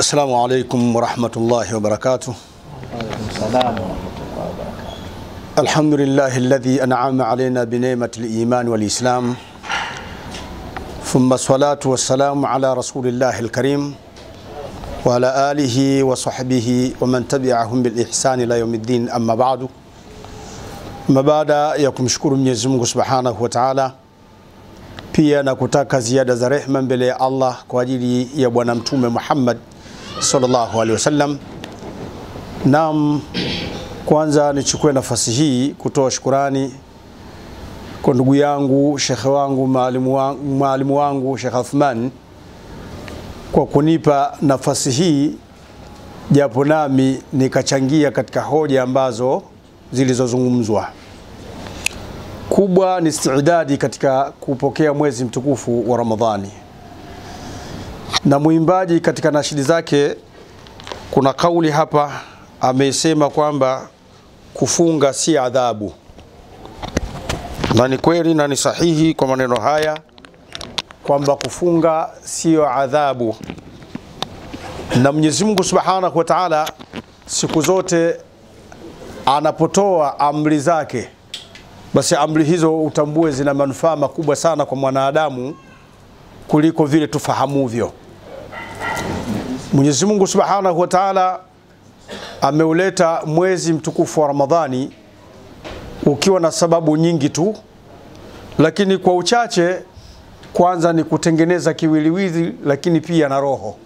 السلام عليكم ورحمة الله وبركاته. السلام ورحمة الله وبركاته. الحمد لله الذي أنعم علينا بنعمة الإيمان والإسلام، ثم الصلاة والسلام على رسول الله الكريم وعلى آله وصحبه ومن تبعهم بالإحسان إلى يوم الدين. أما بعد، ما بعد يكم شكر Mwenyezi Mungu Subhanahu wa Ta'ala, pia na kutaka ziada za rehema mbele ya Allah kwa ajili ya bwana mtume Muhammad sallallahu alaihi wasallam. Naam, kwanza nichukue nafasi hii kutoa shukrani kwa ndugu yangu, shekhe wangu, mwalimu wangu Sheikh Uthman kwa kunipa nafasi hii, japo nami nikachangia katika hoja ambazo zilizozungumzwa. Kubwa ni istiidadi katika kupokea mwezi mtukufu wa Ramadhani. Na muimbaji katika nashidi zake kuna kauli hapa amesema kwamba kufunga si adhabu. Na ni kweli na ni sahihi kwa maneno haya kwamba kufunga sio adhabu. Na Mwenyezi Mungu Subhanahu wa Ta'ala siku zote anapotoa amri zake, basi amri hizo utambue zina manufaa makubwa sana kwa mwanadamu kuliko vile tufahamuvyo. Mwenyezi Mungu Subhanahu wa Ta'ala ameuleta mwezi mtukufu wa Ramadhani ukiwa na sababu nyingi tu, lakini kwa uchache kwanza ni kutengeneza kiwiliwili, lakini pia na roho.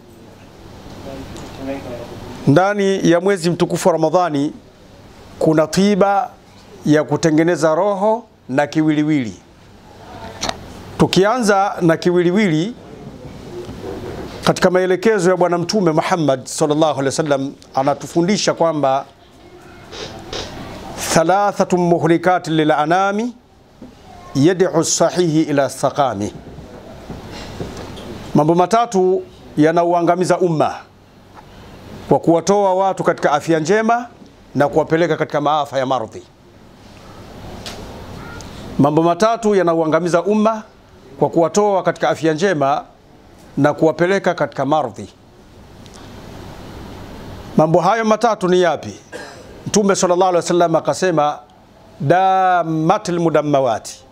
Ndani ya mwezi mtukufu wa Ramadhani kuna tiba ya kutengeneza roho na kiwiliwili. Tukianza na kiwiliwili, katika maelekezo ya bwana mtume Muhammad sallallahu alaihi wasallam anatufundisha kwamba thalathatun muhlikat lil anami yad'u sahihi ila saqami. Mambo matatu yanauangamiza umma kwa kuwatoa watu katika afya njema na kuwapeleka katika maafa ya maradhi. Mambo matatu yanauangamiza umma kwa kuwatoa katika afya njema na kuwapeleka katika maradhi. Mambo hayo matatu ni yapi? Mtume sallallahu alaihi wasallam akasema damatul mudammawati,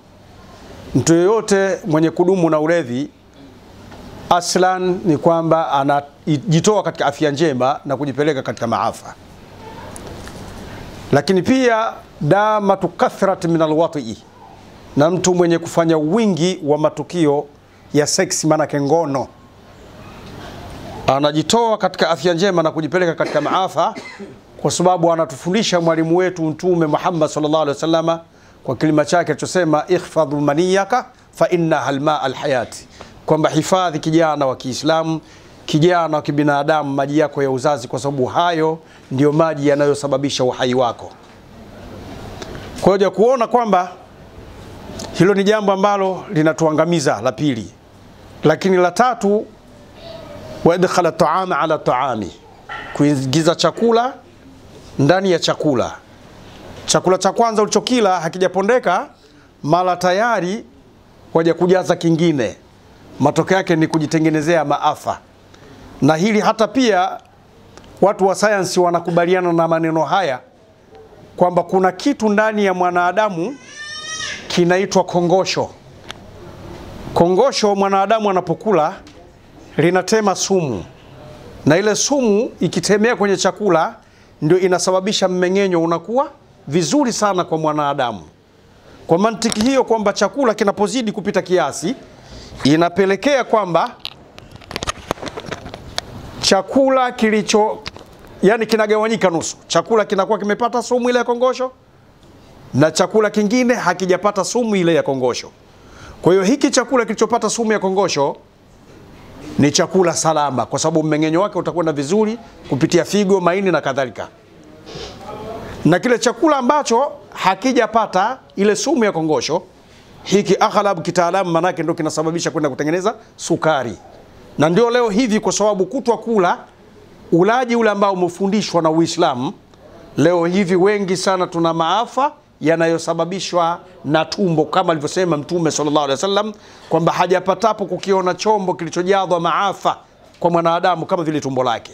mtu yote mwenye kudumu na ulevi aslan ni kwamba anajitoa katika afya njema na kujipeleka katika maafa. Lakini pia damatu kathrat min alwati, na mtu mwenye kufanya wingi wa matukio ya seksi, maana ngono, anajitoa katika afya njema na kujipeleka katika maafa, kwa sababu anatufundisha mwalimu wetu Mtume Muhammad sallallahu alaihi wasallam kwa kilima chake alichosema ihfadhu maniyaka fa inna alma alhayati, kwamba hifadhi kijana wa Kiislamu, kijana wa kibinadamu, maji yako ya uzazi, kwa sababu hayo ndio maji yanayosababisha uhai wako. Kwa hiyo kuona kwamba hilo ni jambo ambalo linatuangamiza, la pili. Lakini la tatu, wa idkhala ta'ama ala ta'ami, kuingiza chakula ndani ya chakula. Chakula cha kwanza ulichokila hakijapondeka, mara tayari waje kujaza kingine, matokeo yake ni kujitengenezea maafa. Na hili hata pia watu wa sayansi wanakubaliana na maneno haya kwamba kuna kitu ndani ya mwanadamu kinaitwa kongosho. Kongosho mwanadamu anapokula linatema sumu, na ile sumu ikitemea kwenye chakula ndio inasababisha mmeng'enyo unakuwa vizuri sana kwa mwanadamu. Kwa mantiki hiyo kwamba chakula kinapozidi kupita kiasi inapelekea kwamba chakula kinagawanyika nusu. Chakula kinakuwa kimepata sumu ile ya kongosho na chakula kingine hakijapata sumu ile ya kongosho. Kwa hiyo hiki chakula kilichopata sumu ya kongosho ni chakula salama, kwa sababu mmeng'enyo wake utakwenda vizuri kupitia figo, maini na kadhalika. Na kile chakula ambacho hakijapata ile sumu ya kongosho, hiki aghlab kitaalamu manake ndio kinasababisha kwenda kutengeneza sukari. Na ndio leo hivi, kwa sababu kutwa kula ulaji ule ambao umefundishwa na Uislamu, leo hivi wengi sana tuna maafa yanayosababishwa na tumbo, kama alivyosema Mtume sallallahu alaihi wasallam kwamba hajapatapo kukiona chombo kilichojazwa maafa kwa mwanadamu kama vile tumbo lake.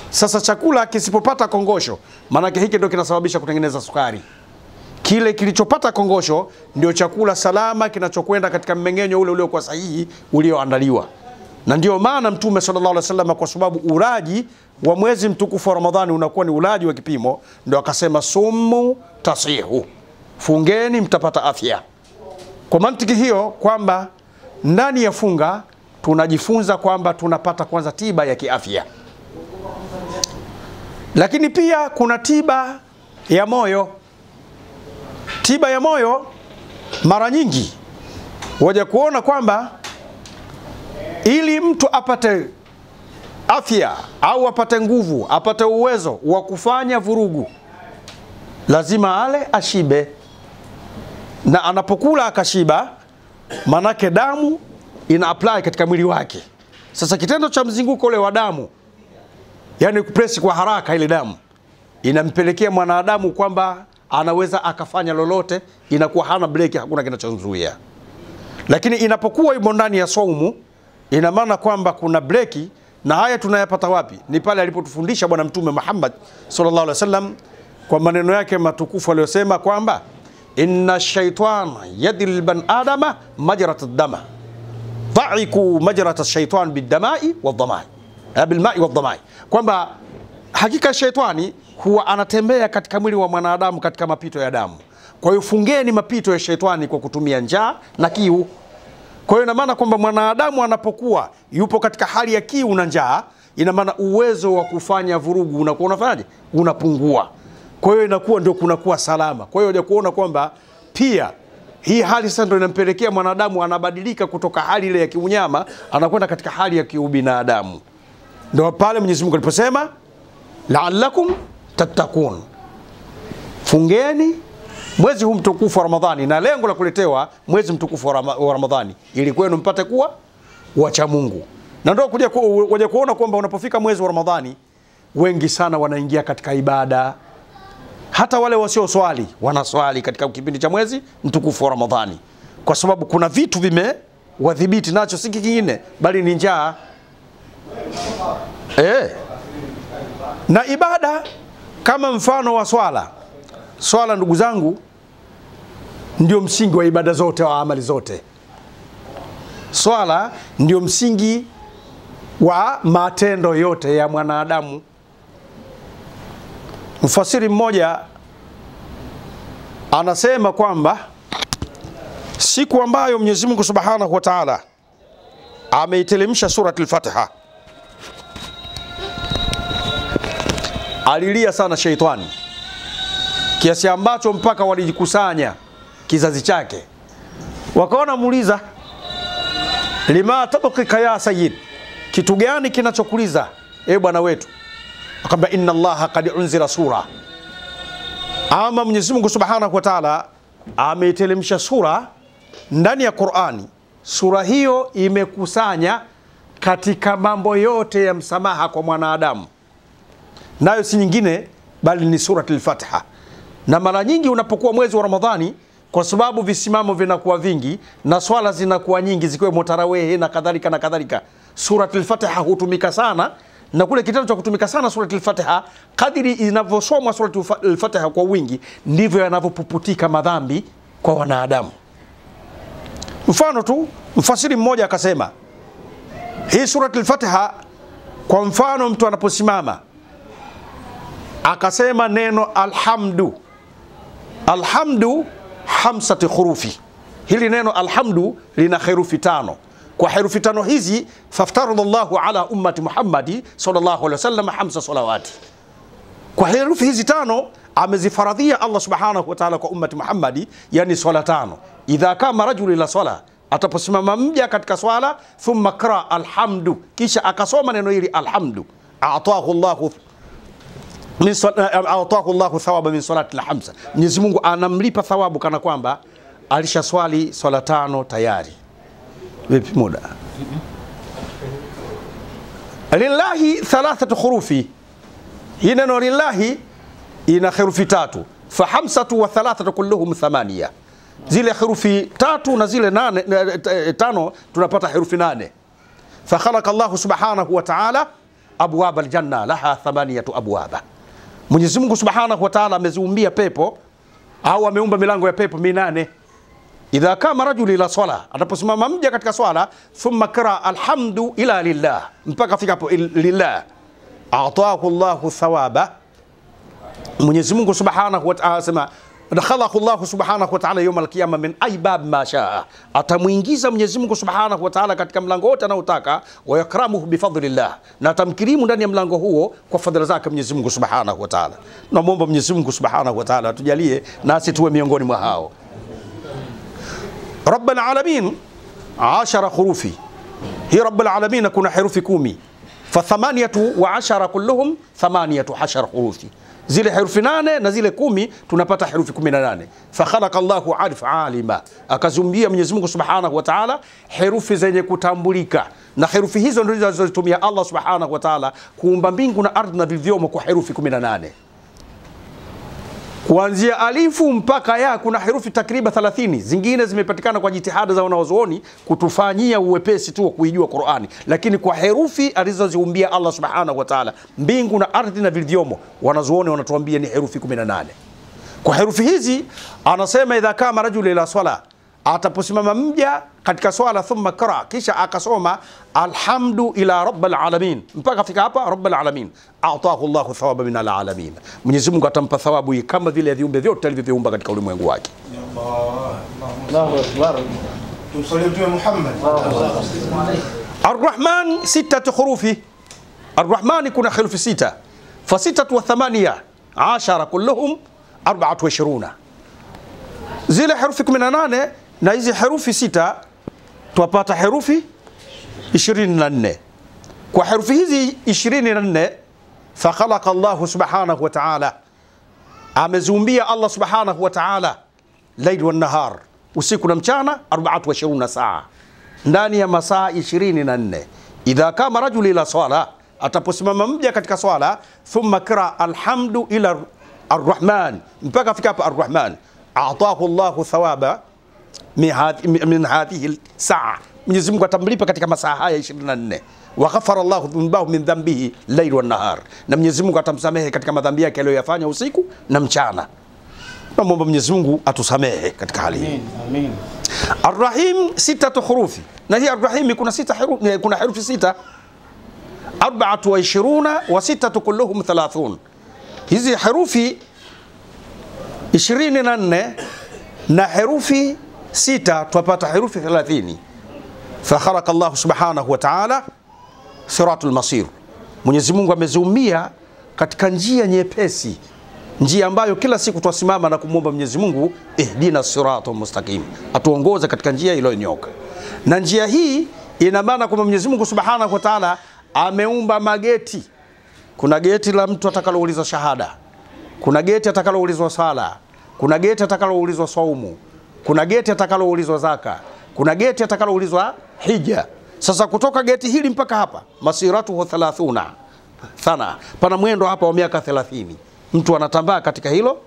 Sasa chakula kisipopata kongosho, maana hiki ndio kinasababisha kutengeneza sukari. Kile kilichopata kongosho ndio chakula salama kinachokwenda katika mmeng'enyo ule uliokuwa sahihi ulioandaliwa. Na ndio maana Mtume sallallahu alaihi wasallam, kwa sababu ulaji wa mwezi mtukufu wa Ramadhani unakuwa ni ulaji wa kipimo, ndio akasema sumu tasihu, fungeni mtapata afya. Kwa mantiki hiyo kwamba ndani ya funga tunajifunza kwamba tunapata kwanza tiba ya kiafya. Lakini pia kuna tiba ya moyo. Tiba ya moyo mara nyingi waje kuona kwamba ili mtu apate afya au apate nguvu, apate uwezo wa kufanya vurugu, lazima ale ashibe. Na anapokula akashiba, manake damu ina apply katika mwili wake. Sasa kitendo cha mzunguko ule wa damu, yani kupresi kwa haraka ile damu, inampelekea mwanadamu kwamba anaweza akafanya lolote, inakuwa hana breki, hakuna kinachomzuia. Lakini inapokuwa yumo ndani ya saumu, ina maana kwamba kuna breki. Na haya tunayapata wapi? Ni pale alipotufundisha Bwana Mtume Muhammad sallallahu alaihi wasallam kwa maneno yake matukufu aliyosema kwamba inna shaytana yadil ban adama majrat ad-dama fa'iku majrat ash-shaytan bid-dama'i wad-dama'i bil-ma'i wad-dama'i, kwamba hakika shaitani huwa anatembea katika mwili wa mwanadamu katika mapito ya damu. Kwa hiyo fungeni mapito ya shaitani kwa kutumia njaa na kiu. Kwa hiyo ina maana kwamba mwanadamu anapokuwa yupo katika hali ya kiu na njaa, ina maana uwezo wa kufanya vurugu unakuwa unafanyaje? Unapungua. Kwa hiyo inakuwa ndio kunakuwa salama. Kwa hiyo hoja kuona kwamba pia hii hali sasa ndio inampelekea mwanadamu anabadilika kutoka hali ile ya kiunyama anakwenda katika hali ya kiubinadamu. Ndio pale Mwenyezi Mungu aliposema la'allakum tattaqun, fungeni mwezi huu mtukufu wa Ramadhani. Na lengo la kuletewa mwezi mtukufu wa Ramadhani ili kwenu mpate kuwa wacha Mungu. Na ndio kuja kuona kwamba unapofika mwezi wa Ramadhani wengi sana wanaingia katika ibada. Hata wale wasio swali wanaswali katika kipindi cha mwezi mtukufu wa Ramadhani, kwa sababu kuna vitu vimewadhibiti, nacho si kingine bali ni njaa. Na ibada kama mfano wa swala. Swala, ndugu zangu, ndio msingi wa ibada zote wa amali zote. Swala ndio msingi wa matendo yote ya mwanadamu. Mfasiri mmoja anasema kwamba siku ambayo Mwenyezi Mungu Subhanahu wa Ta'ala ameitelemsha surati al-Fatiha, alilia sana shaitani kiasi ambacho mpaka walijikusanya kizazi chake, wakaona muuliza, lima tabqika ya sayyid, kitu gani kinachokuliza bwana wetu? Akamba inna Allaha qad unzila sura, ama Mwenyezi Mungu Subhanahu wa Ta'ala ameitelemsha sura ndani ya Qur'ani. Sura hiyo imekusanya katika mambo yote ya msamaha kwa mwanadamu, nayo si nyingine bali ni surati al-Fatiha. Na mara nyingi unapokuwa mwezi wa Ramadhani, kwa sababu visimamo vinakuwa vingi na swala zinakuwa nyingi zikiwemo tarawih na kadhalika na kadhalika, surati al-Fatiha hutumika sana. Na kule kitendo cha kutumika sana surati al-Fatiha, kadiri inavyosomwa surati al-Fatiha kwa wingi, ndivyo yanavyopuputika madhambi kwa wanadamu. Mfano tu, mfasiri mmoja akasema hii surati al-Fatiha, kwa mfano mtu anaposimama akasema neno alhamdu, alhamdu hamsati khurufi. Hili neno alhamdu lina herufi 5. Kwa herufi 5 hizi faftaradallahu ala ummati Muhammadi sallallahu alaihi wasallam 5 salawati. Kwa herufi hizi 5 amezifaradhia Allah Subhanahu wa Ta'ala kwa ummati Muhammadi, yani swala 5. Idha kama rajulu ila swala, ataposimama mja katika swala, thumma qara alhamdu, kisha akasoma neno hili alhamdu, a'tahu Allahu thawaba min salati al-5. Mwenyezi Mungu anamlipa thawabu kana kwamba alishaswali swala 5 tayari. Vipi muda? Lillahi 3 khurufi. Hii neno lillahi ina herufi 3. Fa 5 wa 3 kulluhum 8. Zile herufi 3 na zile 5 tunapata herufi 8. fakhalaqa Allah subhanahu wa ta'ala abwab aljanna laha 8 abwaba. Mwenyezi Mungu subhanahu wa ta'ala ameziumbia pepo au ameumba milango ya pepo 8. Idha kama rajuli ila swala, ataposimama mja katika swala, thumma qara alhamdu ila lillah, mpaka fika hapo lillah, a'tahu Allahu thawaba. Mwenyezi Mungu subhanahu wa ta'ala sema dakhalahu Allah subhanahu wa ta'ala yawm al-qiyamah min aybab ma shaa, atamuingiza Mwenyezi Mungu subhanahu wa ta'ala katika mlango wote anaotaka, wa yakramuhu bi fadlillah, na atamkirimu ndani ya mlango huo kwa fadhila zake Mwenyezi Mungu subhanahu wa ta'ala. Naomba Mwenyezi Mungu subhanahu wa ta'ala atujalie nasi tuwe miongoni mwa hao. Rabbul alamin 10 hurufi. Hii Rabbul alamin kuna herufi 10, fa 18 kulluhum 18 hurufi. Zile herufi 8 na zile 10 tunapata herufi 18. Fa khalaqa Allahu alima, akazumbia Mwenyezi Mungu subhanahu wa ta'ala herufi zenye kutambulika, na herufi hizo ndizo zilizotumia Allah subhanahu wa ta'ala kuumba mbingu na ardhi na vilivyomo kwa herufi 18. Kuanzia alifu mpaka ya kuna herufi takriban 30. Zingine zimepatikana kwa jitihada za wanazuoni kutufanyia uwepesi tu wa kuijua Qur'ani, lakini kwa herufi alizoziumbia Allah subhanahu wa ta'ala mbingu na ardhi na vilivyomo, wanazuoni wanatuambia ni herufi 18. Kwa herufi hizi anasema idha kama rajul ila swala, ataposimama mja katika swala, thumma qara, kisha akasoma alhamdu ila rabbil alamin, mpaka fika hapa rabbil alamin, a'tahu Allahu thawaba min alalamin, Mwenyezi Mungu atampa thawabu hii kama vile viumbe vyote alivyoviumba katika ulimwengu wake. Allahu akbar. Tumsalie Mtume Muhammad. Ar-Rahman 6 hurufi. Ar-Rahman kuna herufi 6, fa 6 wa 18 kulluhum 24. Zile herufi 18 na hizi herufi 6 tupata herufi 24. Kwa herufi hizi 24 fa khalaqa Allah subhanahu wa ta'ala, amezumbia Allah subhanahu wa ta'ala layl wa nahar, usiku na mchana, 24 saa, ndani ya masaa 24. Idha kama rajuli ila swala, ataposimama mja katika swala, thumma qira alhamdu ila arrahman, mpaka fika hapa arrahman, a'tahu Allahu thawaba min hadhihi saa, Mwenyezi Mungu atamlipa katika masaa haya 24. Wa ghafara Allahu dhunubahu min dhanbihi layl wa nahar, na Mwenyezi Mungu atamsamehe katika madhambi yake aliyofanya usiku na mchana. Naomba Mwenyezi Mungu atusamehe katika hali hii. Amin. Ar-Rahim 6 hurufi, na hii Ar-Rahim kuna 6 herufi, kuna herufi 6, 24 wa 6 kulluhum 30. Hizi herufi 24 na herufi 6 tupata herufi 30. Fa khalaqa Allah subhanahu wa ta'ala siratul masir, Mwenyezi Mungu ameziumia katika njia nyepesi, njia ambayo kila siku tusimama na kumwomba Mwenyezi Mungu, ihdina siratal mustaqim, atuongoze katika njia iliyonyoka. Na njia hii ina maana kwamba Mwenyezi Mungu subhanahu wa ta'ala ameumba mageti. Kuna geti la mtu atakaloulizwa shahada, kuna geti atakaloulizwa sala, kuna geti atakaloulizwa saumu, kuna geti atakaloulizwa zaka, kuna geti atakaloulizwa hija. Sasa kutoka geti hili mpaka hapa masiratuhu 30 sana, pana mwendo hapa wa miaka 30, mtu anatambaa katika hilo.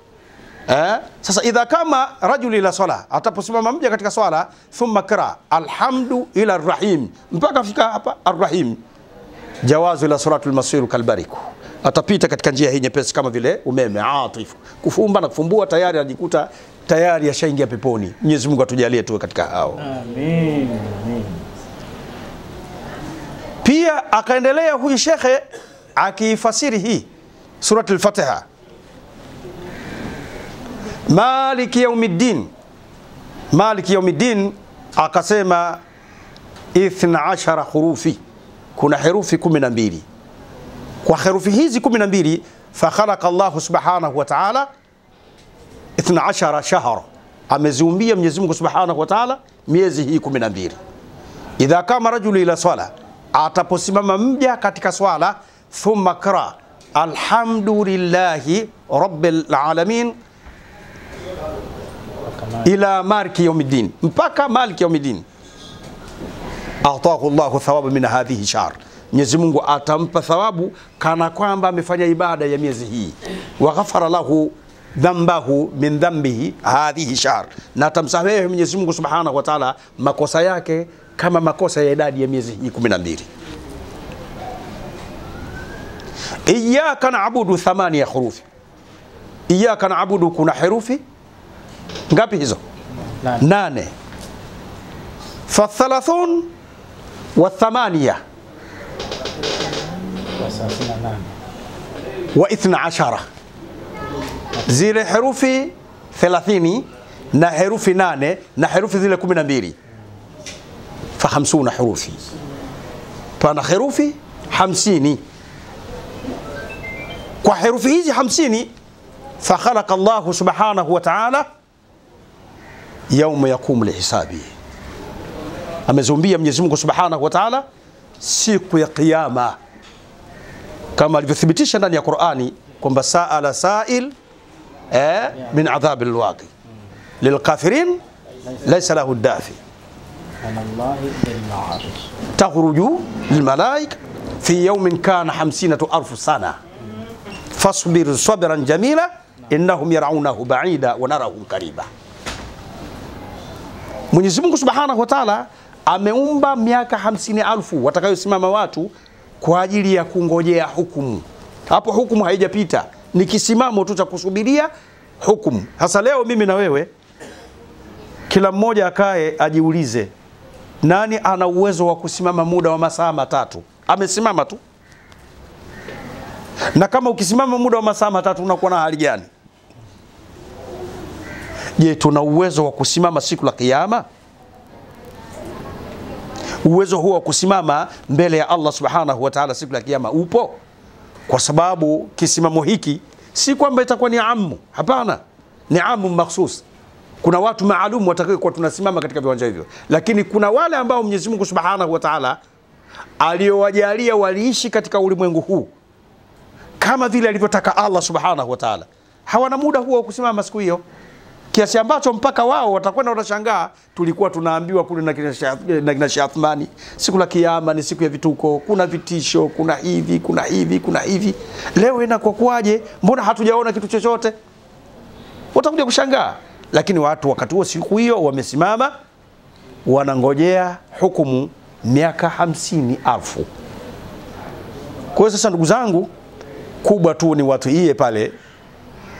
Sasa idha kama rajuli ila swala, ataposimama mja katika swala, thumma qira alhamdu ila arrahim, mpaka fika hapa arrahim, jawazu ila suratul masir kalbariku, atapita katika njia hii nyepesi kama vile umeme atifu, kufumba na kufumbua, tayari anajikuta tayari ashaingia peponi. Mwenyezi Mungu atujalie tuwe katika hao. Amin. Amin. Pia akaendelea huyu shekhe akifasiri hii surati al-Fatiha, Maliki yaumiddin. Maliki yaumiddin akasema 12 hurufi, kuna herufi 12. Kwa herufi hizi 12 fa khalaqa Allah subhanahu wa ta'ala 12 shahra, ameziumbia Mwenyezi Mungu subhanahu wa ta'ala miezi hii 12. Idha kama rajuli ila swala, ataposimama mja katika swala, thumma qira alhamdulillahi rabbil alamin ila maliki yaumiddin, mpaka maliki yaumiddin, a'tahu Allahu thawaba min hadhihi shahr, Mwenyezi Mungu atampa thawabu kana kwamba amefanya ibada ya miezi hii. Wa ghafara lahu dhanbahu min dhanbihi hadhihi shahr, na atamsamehe Mwenyezi Mungu subhanahu wa ta'ala makosa yake kama makosa ya idadi ya miezi hii 12. Iyyaka na'budu 8 hurufi. Iyyaka na'budu kuna herufi ngapi hizo? 8. Fa 30 wa 8 wa 12. Zile herufi 30 na herufi 8 na herufi zile 12. Fa 50 hurufi. Pana herufi 50. Kwa herufi hizi 50 fa khalaqa Allah subhanahu wa ta'ala yauma yaqumu lihisabi. Amezumbia Mwenyezi Mungu subhanahu wa ta'ala siku ya kiyama, kama alivyothibitisha ndani ya Qur'ani kwamba sa'ala sa'il min adhab alwaqi lilkafirin laysa lahu dafi takhruju lilmalaika fi yawmin kana 50,000 sana fasbir sabran jamila innahum yarawnahu ba'ida wa narahu qariba. Mwenyezi Mungu subhanahu wa ta'ala ameumba miaka 50,000 watakayosimama watu kwa ajili ya kungojea hukumu. Hapo hukumu haijapita, ni kisimamo tu cha kusubiria hukumu. Hasa leo mimi na wewe kila mmoja akae ajiulize, nani ana uwezo wa kusimama muda wa masaa 3? Amesimama tu. Na kama ukisimama muda wa masaa 3 unakuwa na hali gani? Je, tuna uwezo wa kusimama siku la kiyama? Uwezo huo wa kusimama mbele ya Allah subhanahu wa ta'ala siku la kiyama upo? Kwa sababu kisimamo hiki si kwamba itakuwa ni amu, hapana, ni amu makhsus. Kuna watu maalum watakao kwa tunasimama katika viwanja hivyo, lakini kuna wale ambao Mwenyezi Mungu subhanahu wa ta'ala aliowajalia waliishi katika ulimwengu huu kama vile alivyotaka Allah subhanahu wa ta'ala. Hawana muda huo wa kusimama siku hiyo, kiasi ambacho mpaka wao watakwenda watashangaa, tulikuwa tunaambiwa kule na kina Sheikh Athmani siku la kiyama ni siku ya vituko, kuna vitisho, kuna hivi, kuna hivi, kuna hivi. Leo inakuwa kwaje? Mbona hatujaona kitu chochote? Watakuja kushangaa. Lakini watu wakati huo siku hiyo wamesimama wanangojea hukumu miaka 50,000. Kwa hiyo sasa ndugu zangu, kubwa tu ni watu iye pale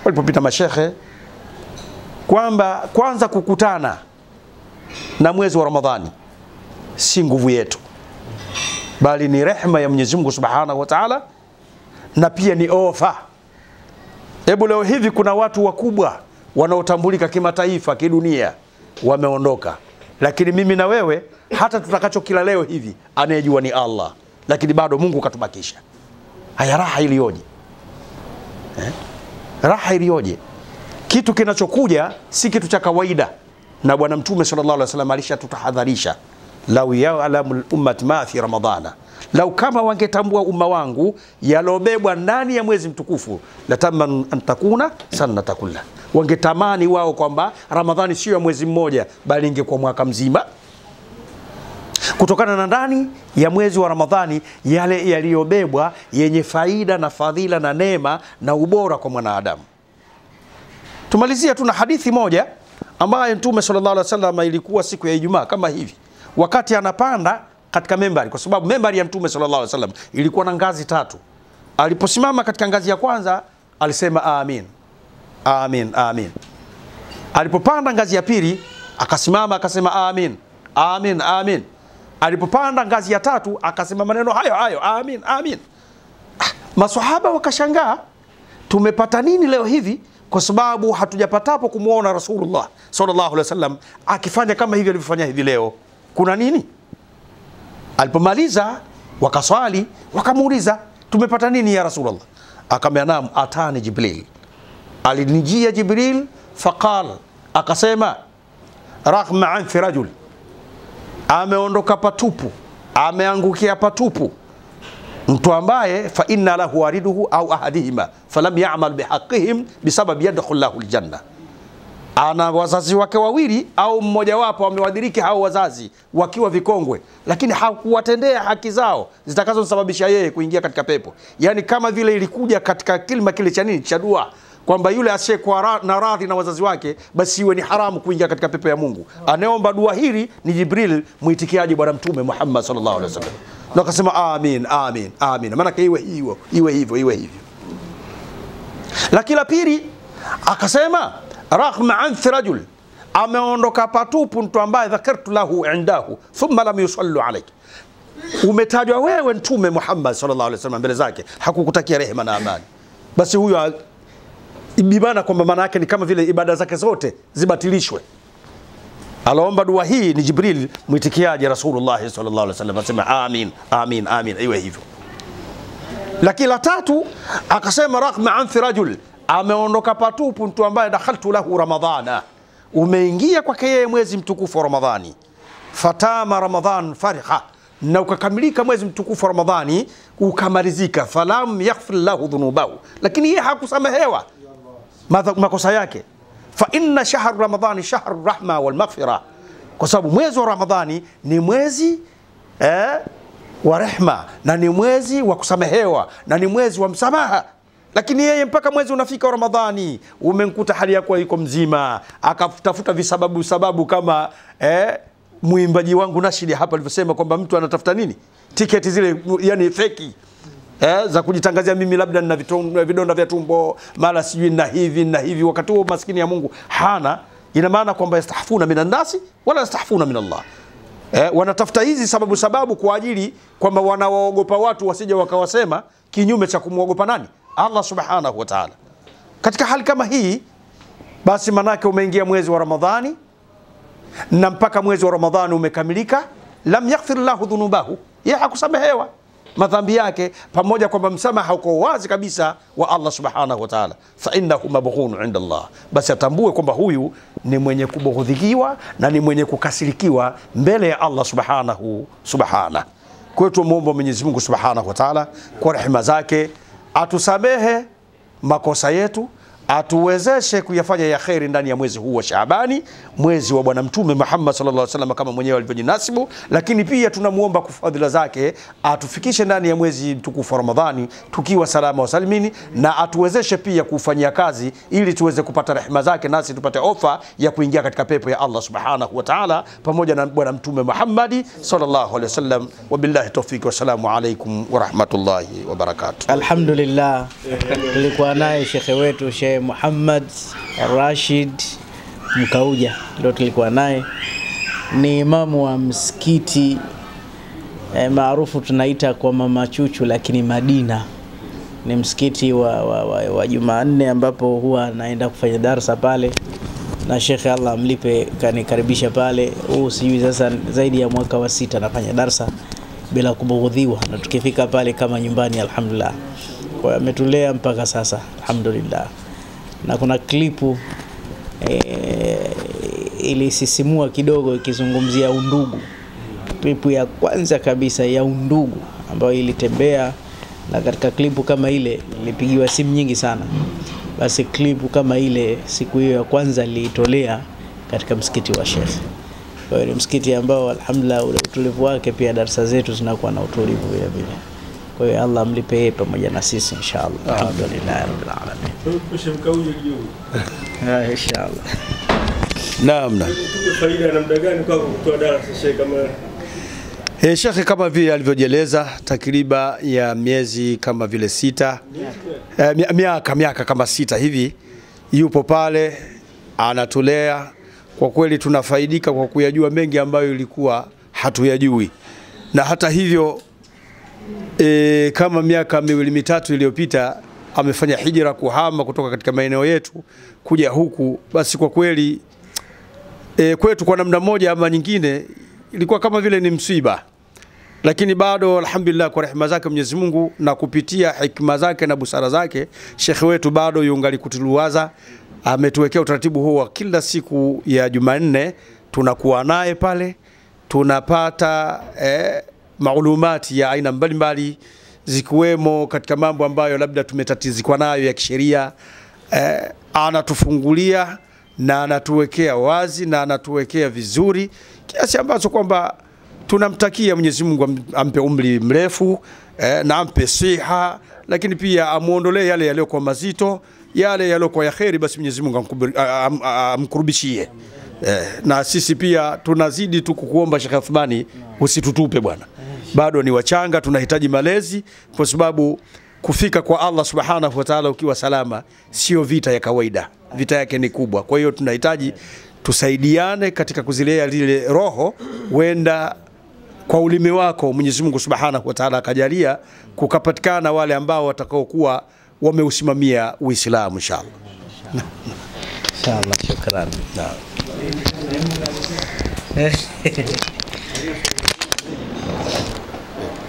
walipopita mashehe kwamba kwanza kukutana na mwezi wa Ramadhani si nguvu yetu, bali ni rehema ya Mwenyezi Mungu subhanahu wa ta'ala, na pia ni ofa. Hebu leo hivi kuna watu wakubwa wanaotambulika kimataifa, kidunia wameondoka, lakini mimi na wewe hata tutakacho kila leo hivi anayejua ni Allah, lakini bado Mungu katubakisha. Haya, raha iliyoje! Raha iliyoje! Kitu kinachokuja si kitu cha kawaida, na Bwana Mtume sallallahu alaihi wasallam alishatutahadharisha, lau ya'lamu ummat ma fi ramadhana, lau kama wangetambua umma wangu yalobebwa ndani ya mwezi mtukufu, latamman an takuna sanata kullah, wangetamani wao kwamba Ramadhani sio ya mwezi mmoja bali ingekuwa mwaka mzima, kutokana na ndani ya mwezi wa Ramadhani yale yaliyobebwa yenye faida na fadhila na neema na ubora kwa mwanadamu. Tumalizia tu na hadithi moja ambayo Mtume sallallahu alaihi wasallam, ilikuwa siku ya Ijumaa kama hivi, wakati anapanda katika membari, kwa sababu membari ya Mtume sallallahu alaihi wasallam ilikuwa na ngazi 3. Aliposimama katika ngazi ya kwanza alisema amin, amin, amin. Alipopanda ngazi ya pili akasimama akasema amin, amin, amin. Alipopanda ngazi ya 3 akasema maneno hayo hayo, amin, amin. Maswahaba wakashangaa, tumepata nini leo hivi? Kwa sababu hatujapatapo kumuona Rasulullah sallallahu alaihi wasallam akifanya kama hivi alivyofanya hivi leo. Kuna nini? Alipomaliza wakaswali, wakamuuliza tumepata nini ya Rasulullah? Akamwambia naam, atani Jibril, alinijia Jibril, faqal, akasema raghma an fi rajul, ameondoka patupu, ameangukia patupu mtu ambaye fa inna lahu wariduhu au ahadihima falam ya'mal bihaqqihim bisabab yadkhul lahu aljanna, ana wazazi wake wawili au mmoja wapo amewadhiriki hao wazazi wakiwa vikongwe, lakini hakuwatendea haki zao zitakazosababisha yeye kuingia katika pepo. Yani kama vile ilikuja katika kilima kile cha nini cha dua kwamba yule asiyekuwa na radhi na wazazi wake basi iwe ni haramu kuingia katika pepo ya Mungu. Anayeomba dua hili ni Jibril, muitikiaji bwana mtume Muhammad sallallahu alaihi wasallam. Na akasema amin amin amin, maana iwe hivyo. Lakini la pili akasema raghma anthi rajul, ameondoka patupu mtu ambaye dhakartu lahu indahu thumma lam yusallu alayki, umetajwa wewe mtume Muhammad sallallahu alaihi wasallam mbele zake, hakukutakia rehema na amani, basi huyo ibana kwamba maana yake ni kama vile ibada zake zote zibatilishwe. Aloomba dua hii ni Jibril, muitikiaje Rasulullah sallallahu alaihi wasallam, asema amin amin amin, iwe hivyo. Lakini la tatu akasema raghma anthi rajul, ameondoka patupu mtu ambaye dakhaltu lahu ramadhana, umeingia kwake yeye mwezi mtukufu wa Ramadhani, fatama Ramadhan fariha, na ukakamilika mwezi mtukufu wa Ramadhani ukamalizika, falam yaghfir lahu dhunubahu, lakini yeye hakusamehewa makosa yake. Fa inna shahr Ramadhani shahr rahma wal maghfira, kwa sababu mwezi wa Ramadhani ni mwezi wa rehma na ni mwezi wa kusamehewa na ni mwezi wa msamaha. Lakini yeye mpaka mwezi unafika wa Ramadhani umemkuta hali yako yuko mzima, akatafuta visababu kama muimbaji wangu Nashidi hapa alivyosema kwamba mtu anatafuta nini, tiketi zile yani feki za kujitangazia mimi labda nina vidonda vya tumbo, mara sijui na hivi, wakati huo maskini ya Mungu hana. Ina maana kwamba yastahfuna minan nasi wala yastahfuna min Allah. Wanatafuta hizi sababu kwa ajili kwamba wanawaogopa watu wasije wakawasema kinyume cha kumwogopa nani? Allah subhanahu wa ta'ala. Katika hali kama hii basi manake umeingia mwezi wa Ramadhani, na mpaka mwezi wa Ramadhani umekamilika, lam yaghfir lahu dhunubahu, yeye hakusamehewa madhambi yake, pamoja kwamba msamaha uko wazi kabisa wa Allah subhanahu wa ta'ala. Fa innahu mabghun inda Allah, basi atambue kwamba huyu ni mwenye kubughudhikiwa na ni mwenye kukasirikiwa mbele ya Allah subhanahu. Kwa hiyo tumuombe Mwenyezi Mungu subhanahu wa ta'ala kwa rehema zake atusamehe makosa yetu, atuwezeshe kuyafanya ya khairi ndani ya mwezi huu wa Shaabani, mwezi wa bwana mtume Muhammad sallallahu alaihi wasallam kama mwenyewe alivyojinasibu. Lakini pia tunamuomba kwa fadhila zake atufikishe ndani ya mwezi mtukufu wa Ramadhani tukiwa salama wa salimini, na atuwezeshe pia kufanyia kazi ili tuweze kupata rehema zake, nasi tupate ofa ya kuingia katika pepo ya Allah subhanahu wa ta'ala pamoja na bwana mtume Muhammad sallallahu alaihi wasallam. Wabillahi tawfik, wassalamu alaikum wa rahmatullahi wa barakatuh. Alhamdulillah, tulikuwa naye shekhe wetu Sheikh Muhammad Rashid Mkauja, ndio tulikuwa naye. Ni imamu wa msikiti maarufu tunaita kwa Mama Chuchu, lakini Madina. Ni msikiti wa Jumanne ambapo huwa naenda kufanya darasa pale, na Sheikh Allah amlipe kanikaribisha pale. Sijui sasa zaidi ya mwaka wa 6 nafanya darasa bila kubughudhiwa, na tukifika pale kama nyumbani alhamdulillah. Kwa ametulea mpaka sasa alhamdulillah. Na kuna klipu ilisisimua kidogo ikizungumzia undugu, klipu ya kwanza kabisa ya undugu ambayo ilitembea, na katika klipu kama ile nilipigiwa simu nyingi sana. Basi klipu kama ile siku hiyo ya kwanza niliitolea katika msikiti wa Sheikh. Kwa hiyo ni msikiti ambao alhamdulillah ule utulivu wake pia darasa zetu zinakuwa na utulivu vile vile. Kwa hiyo Allah mlipe yeye pamoja na sisi inshallah. Alhamdulillah rabbil alamin. Mkauja kidogo. Inshallah. Naam. Faida namna gani kwa kutoa darasa Sheikh kama Sheikh kama vile alivyojeleza takriban ya miezi kama vile 6, miaka kama 6 hivi yupo pale anatulea. Kwa kweli tunafaidika kwa kuyajua mengi ambayo ilikuwa hatuyajui, na hata hivyo kama miaka 2-3 iliyopita amefanya hijra kuhama kutoka katika maeneo yetu kuja huku. Basi kwa kweli kwetu kwa namna moja ama nyingine ilikuwa kama vile ni msiba, lakini bado alhamdulillah kwa rehema zake Mwenyezi Mungu na kupitia hikma zake na busara zake Sheikh wetu bado yungali kutuluwaza. Ametuwekea utaratibu huo wa kila siku ya Jumanne tunakuwa naye pale, tunapata maulumati ya aina mbalimbali zikiwemo katika mambo ambayo labda tumetatizikwa nayo ya kisheria. Anatufungulia na anatuwekea wazi na anatuwekea vizuri kiasi ambacho kwamba tunamtakia Mwenyezi Mungu ampe umri mrefu na ampe siha, lakini pia amuondolee yale yaliyokuwa mazito, yale yaliyokuwa ya kheri, basi Mwenyezi Mungu amkurubishie. Na sisi pia tunazidi tu kukuomba Sheikh Athmani, usitutupe bwana, bado ni wachanga, tunahitaji malezi, kwa sababu kufika kwa Allah subhanahu wa ta'ala ukiwa salama sio vita ya kawaida, vita yake ni kubwa. Kwa hiyo tunahitaji tusaidiane katika kuzilea zile roho, wenda kwa ulimi wako Mwenyezi Mungu subhanahu wa ta'ala akajalia kukapatikana wale ambao watakao kuwa wameusimamia Uislamu inshallah. Inshallah, shukran.